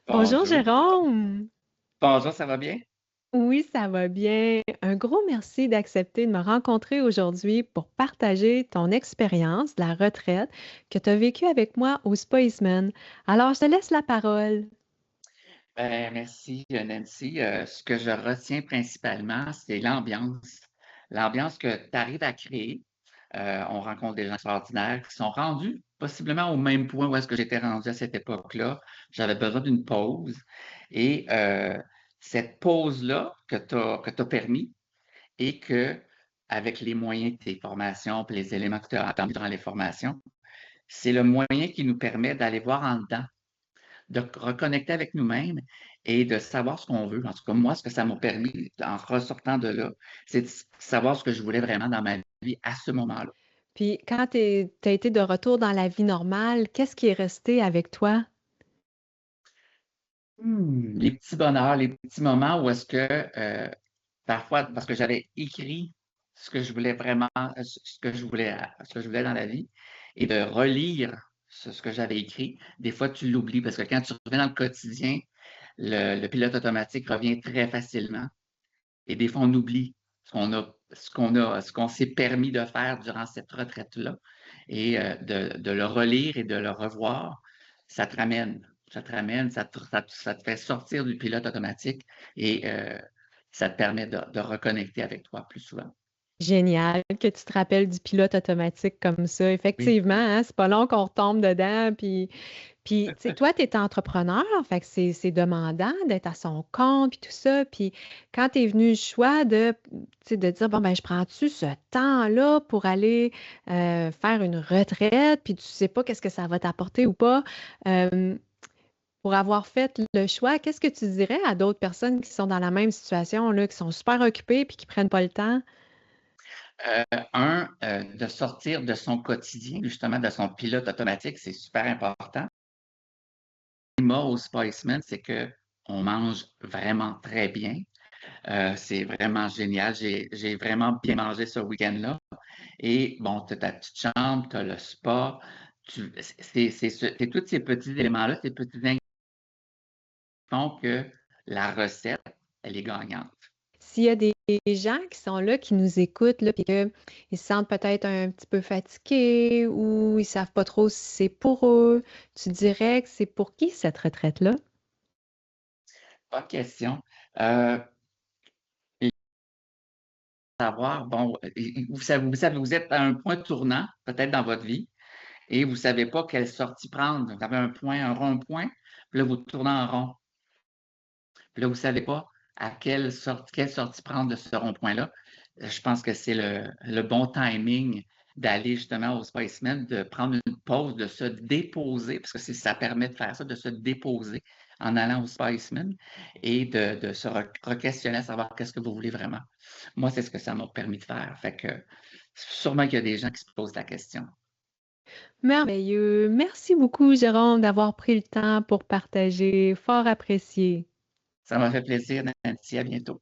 Bonjour Bonjour. Jérôme. Bonjour, ça va bien? Oui, ça va bien. Un gros merci d'accepter de me rencontrer aujourd'hui pour partager ton expérience de la retraite que tu as vécue avec moi au Spiceman. Alors, je te laisse la parole. Merci, Nancy. Ce que je retiens principalement, c'est l'ambiance. L'ambiance que tu arrives à créer. On rencontre des gens extraordinaires qui sont rendus possiblement au même point où est-ce que j'étais rendu à cette époque-là. J'avais besoin d'une pause. Et cette pause-là que tu as permis et que, avec les moyens de tes formations et les éléments que tu as attendus durant les formations, c'est le moyen qui nous permet d'aller voir en dedans, de reconnecter avec nous-mêmes et de savoir ce qu'on veut. En tout cas, moi, ce que ça m'a permis, en ressortant de là, c'est de savoir ce que je voulais vraiment dans ma vie à ce moment-là. Puis, quand tu as été de retour dans la vie normale, qu'est-ce qui est resté avec toi? Les petits bonheurs, les petits moments où est-ce que parfois, parce que j'avais écrit ce que je voulais vraiment, ce que je voulais dans la vie, et de relire ce que j'avais écrit, des fois tu l'oublies parce que quand tu reviens dans le quotidien, le pilote automatique revient très facilement. Et des fois, on oublie ce qu'on s'est permis de faire durant cette retraite-là. Et de le relire et de le revoir, ça te ramène. Ça te ramène, ça te fait sortir du pilote automatique et ça te permet de reconnecter avec toi plus souvent. Génial que tu te rappelles du pilote automatique comme ça. Oui. Effectivement, hein, c'est pas long qu'on retombe dedans, puis, tu sais, toi, tu es entrepreneur, fait que c'est demandant d'être à son compte, puis tout ça. Puis, quand tu es venu le choix de, tu sais, de dire, bon, ben, je prends-tu ce temps-là pour aller faire une retraite, puis tu sais pas qu'est-ce que ça va t'apporter ou pas, euh, pour avoir fait le choix, qu'est-ce que tu dirais à d'autres personnes qui sont dans la même situation, là, qui sont super occupées, puis qui prennent pas le temps? De sortir de son quotidien, justement, de son pilote automatique, c'est super important. Moi, au Spiceman, c'est que on mange vraiment très bien. C'est vraiment génial. J'ai vraiment bien mangé ce week-end-là. Et bon, tu as ta petite chambre, tu as le spa. C'est tous ces petits éléments-là, ces petits ingrédients qui font que la recette, elle est gagnante. S'il y a des gens qui sont là, qui nous écoutent, là, puis qu'ils se sentent peut-être un petit peu fatigués ou ils savent pas trop si c'est pour eux, tu dirais que c'est pour qui cette retraite-là? Bonne question. Euh, et savoir, bon, vous savez, vous êtes à un point tournant, peut-être dans votre vie, et vous ne savez pas quelle sortie prendre. Vous avez un point, un rond-point, puis là, vous tournez en rond. Puis là, vous ne savez pas quelle sortie prendre de ce rond-point-là. Je pense que c'est le bon timing d'aller justement au Spaceman, de prendre une pause, de se déposer, parce que ça permet de faire ça, de se déposer en allant au Spaceman et de se re-questionner à savoir qu'est-ce que vous voulez vraiment. Moi, c'est ce que ça m'a permis de faire. Fait que sûrement qu'il y a des gens qui se posent la question. Merveilleux. Merci beaucoup, Jérôme, d'avoir pris le temps pour partager. Fort apprécié. Ça m'a fait plaisir, Nancy. À bientôt.